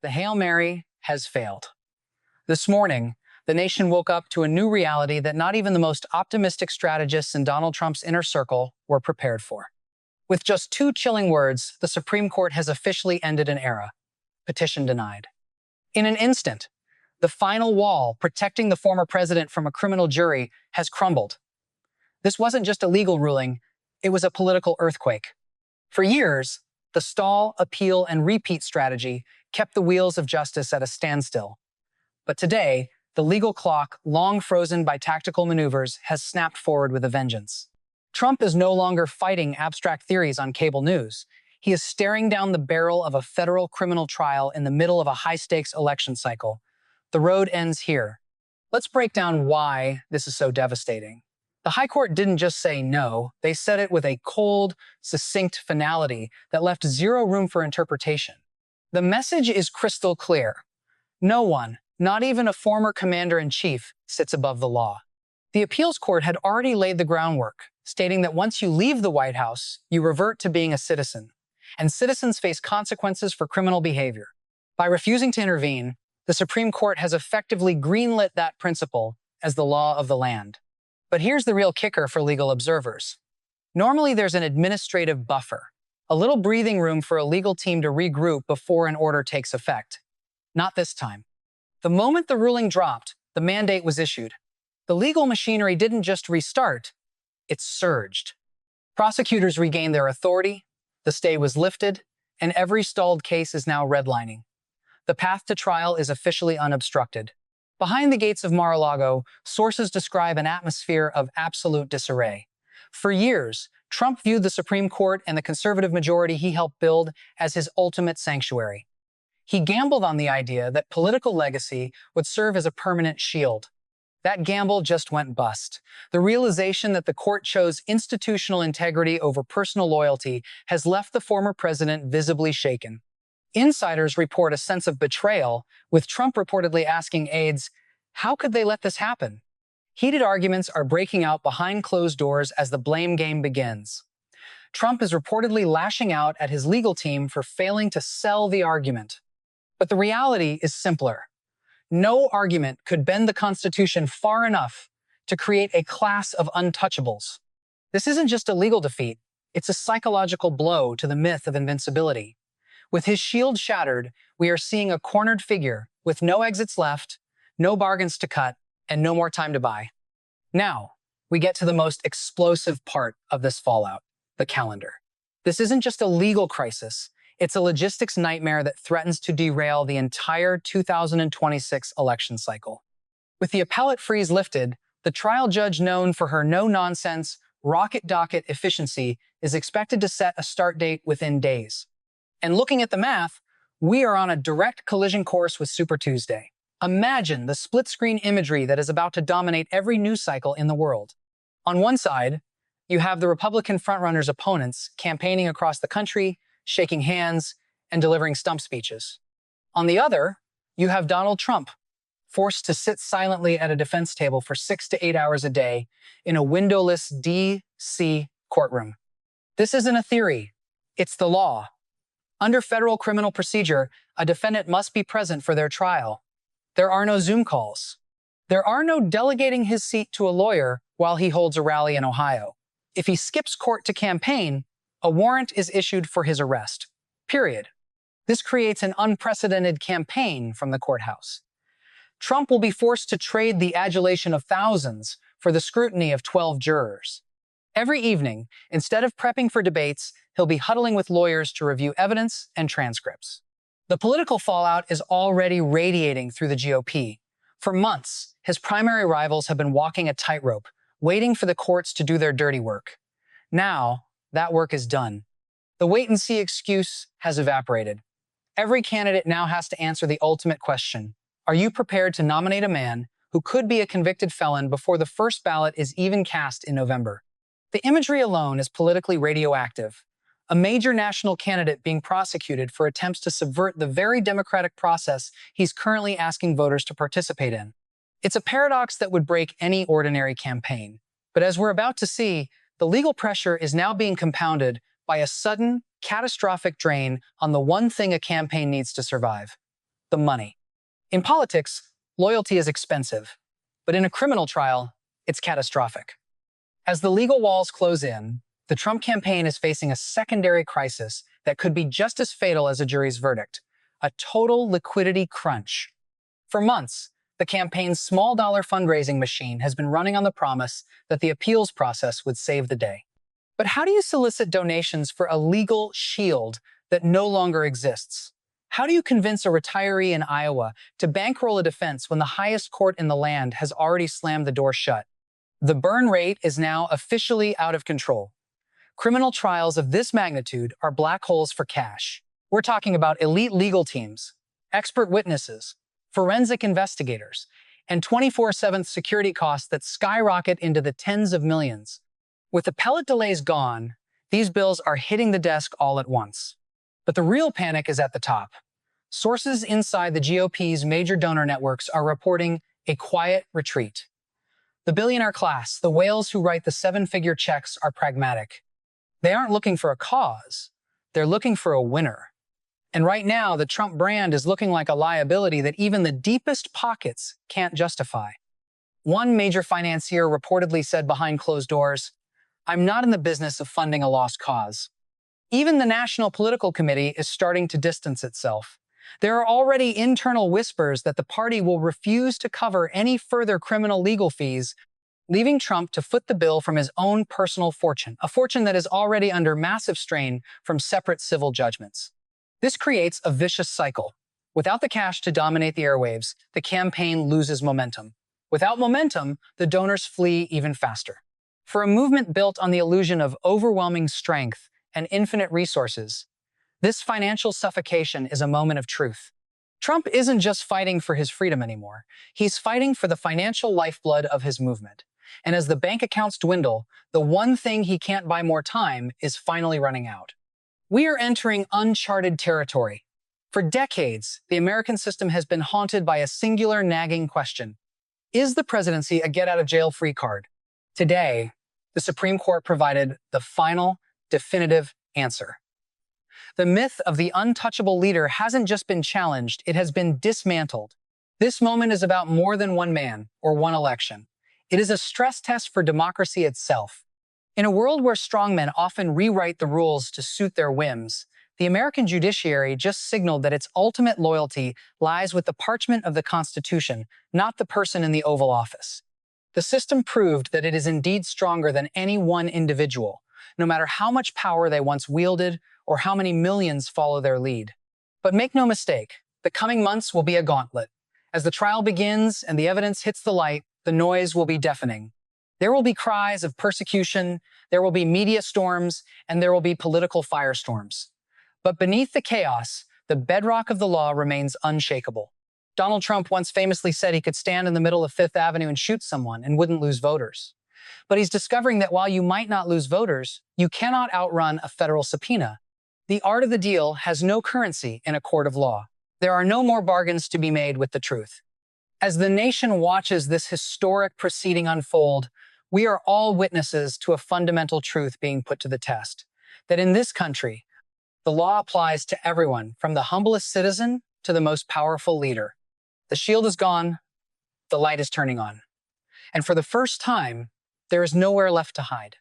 the Hail Mary has failed. This morning, the nation woke up to a new reality that not even the most optimistic strategists in Donald Trump's inner circle were prepared for. With just 2 chilling words, the Supreme Court has officially ended an era. Petition denied. In an instant, the final wall protecting the former president from a criminal jury has crumbled. This wasn't just a legal ruling, it was a political earthquake. For years, the stall, appeal, and repeat strategy kept the wheels of justice at a standstill. But today, the legal clock, long frozen by tactical maneuvers, has snapped forward with a vengeance. Trump is no longer fighting abstract theories on cable news. He is staring down the barrel of a federal criminal trial in the middle of a high-stakes election cycle. The road ends here. Let's break down why this is so devastating. The High Court didn't just say no, they said it with a cold, succinct finality that left zero room for interpretation. The message is crystal clear. No one, not even a former commander-in-chief, sits above the law. The appeals court had already laid the groundwork, stating that once you leave the White House, you revert to being a citizen, and citizens face consequences for criminal behavior. By refusing to intervene, the Supreme Court has effectively greenlit that principle as the law of the land. But here's the real kicker for legal observers. Normally there's an administrative buffer, a little breathing room for a legal team to regroup before an order takes effect. Not this time. The moment the ruling dropped, the mandate was issued. The legal machinery didn't just restart, it surged. Prosecutors regained their authority, the stay was lifted, and every stalled case is now redlining. The path to trial is officially unobstructed. Behind the gates of Mar-a-Lago, sources describe an atmosphere of absolute disarray. For years, Trump viewed the Supreme Court and the conservative majority he helped build as his ultimate sanctuary. He gambled on the idea that political legacy would serve as a permanent shield. That gamble just went bust. The realization that the court chose institutional integrity over personal loyalty has left the former president visibly shaken. Insiders report a sense of betrayal, with Trump reportedly asking aides, "How could they let this happen?" Heated arguments are breaking out behind closed doors as the blame game begins. Trump is reportedly lashing out at his legal team for failing to sell the argument. But the reality is simpler. No argument could bend the Constitution far enough to create a class of untouchables. This isn't just a legal defeat, it's a psychological blow to the myth of invincibility. With his shield shattered, we are seeing a cornered figure with no exits left, no bargains to cut, and no more time to buy. Now, we get to the most explosive part of this fallout, the calendar. This isn't just a legal crisis, it's a logistics nightmare that threatens to derail the entire 2026 election cycle. With the appellate freeze lifted, the trial judge known for her no-nonsense, rocket docket efficiency is expected to set a start date within days. And looking at the math, we are on a direct collision course with Super Tuesday. Imagine the split-screen imagery that is about to dominate every news cycle in the world. On one side, you have the Republican frontrunner's opponents campaigning across the country, shaking hands, and delivering stump speeches. On the other, you have Donald Trump, forced to sit silently at a defense table for 6 to 8 hours a day in a windowless D.C. courtroom. This isn't a theory, it's the law. Under federal criminal procedure, a defendant must be present for their trial. There are no Zoom calls. There are no delegating his seat to a lawyer while he holds a rally in Ohio. If he skips court to campaign, a warrant is issued for his arrest. Period. This creates an unprecedented campaign from the courthouse. Trump will be forced to trade the adulation of thousands for the scrutiny of 12 jurors. Every evening, instead of prepping for debates, he'll be huddling with lawyers to review evidence and transcripts. The political fallout is already radiating through the GOP. For months, his primary rivals have been walking a tightrope, waiting for the courts to do their dirty work. Now, that work is done. The wait-and-see excuse has evaporated. Every candidate now has to answer the ultimate question. Are you prepared to nominate a man who could be a convicted felon before the first ballot is even cast in November? The imagery alone is politically radioactive. A major national candidate being prosecuted for attempts to subvert the very democratic process he's currently asking voters to participate in. It's a paradox that would break any ordinary campaign. But as we're about to see, the legal pressure is now being compounded by a sudden, catastrophic drain on the one thing a campaign needs to survive: the money. In politics, loyalty is expensive, but in a criminal trial, it's catastrophic. As the legal walls close in, the Trump campaign is facing a secondary crisis that could be just as fatal as a jury's verdict: a total liquidity crunch. For months, the campaign's small-dollar fundraising machine has been running on the promise that the appeals process would save the day. But how do you solicit donations for a legal shield that no longer exists? How do you convince a retiree in Iowa to bankroll a defense when the highest court in the land has already slammed the door shut? The burn rate is now officially out of control. Criminal trials of this magnitude are black holes for cash. We're talking about elite legal teams, expert witnesses, forensic investigators, and 24/7 security costs that skyrocket into the tens of millions. With appellate delays gone, these bills are hitting the desk all at once. But the real panic is at the top. Sources inside the GOP's major donor networks are reporting a quiet retreat. The billionaire class, the whales who write the seven-figure checks, are pragmatic. They aren't looking for a cause. They're looking for a winner. And right now, the Trump brand is looking like a liability that even the deepest pockets can't justify. One major financier reportedly said behind closed doors, "I'm not in the business of funding a lost cause." Even the National Political Committee is starting to distance itself. There are already internal whispers that the party will refuse to cover any further criminal legal fees, leaving Trump to foot the bill from his own personal fortune, a fortune that is already under massive strain from separate civil judgments. This creates a vicious cycle. Without the cash to dominate the airwaves, the campaign loses momentum. Without momentum, the donors flee even faster. For a movement built on the illusion of overwhelming strength and infinite resources, this financial suffocation is a moment of truth. Trump isn't just fighting for his freedom anymore. He's fighting for the financial lifeblood of his movement. And as the bank accounts dwindle, the one thing he can't buy more time is finally running out. We are entering uncharted territory. For decades, the American system has been haunted by a singular nagging question: is the presidency a get-out-of-jail-free card? Today, the Supreme Court provided the final, definitive answer. The myth of the untouchable leader hasn't just been challenged, it has been dismantled. This moment is about more than one man or one election. It is a stress test for democracy itself. In a world where strongmen often rewrite the rules to suit their whims, the American judiciary just signaled that its ultimate loyalty lies with the parchment of the Constitution, not the person in the Oval Office. The system proved that it is indeed stronger than any one individual, no matter how much power they once wielded or how many millions follow their lead. But make no mistake, the coming months will be a gauntlet. As the trial begins and the evidence hits the light, the noise will be deafening. There will be cries of persecution, there will be media storms, and there will be political firestorms. But beneath the chaos, the bedrock of the law remains unshakable. Donald Trump once famously said he could stand in the middle of Fifth Avenue and shoot someone and wouldn't lose voters. But he's discovering that while you might not lose voters, you cannot outrun a federal subpoena. The art of the deal has no currency in a court of law. There are no more bargains to be made with the truth. As the nation watches this historic proceeding unfold, we are all witnesses to a fundamental truth being put to the test: that in this country, the law applies to everyone, from the humblest citizen to the most powerful leader. The shield is gone, the light is turning on. And for the first time, there is nowhere left to hide.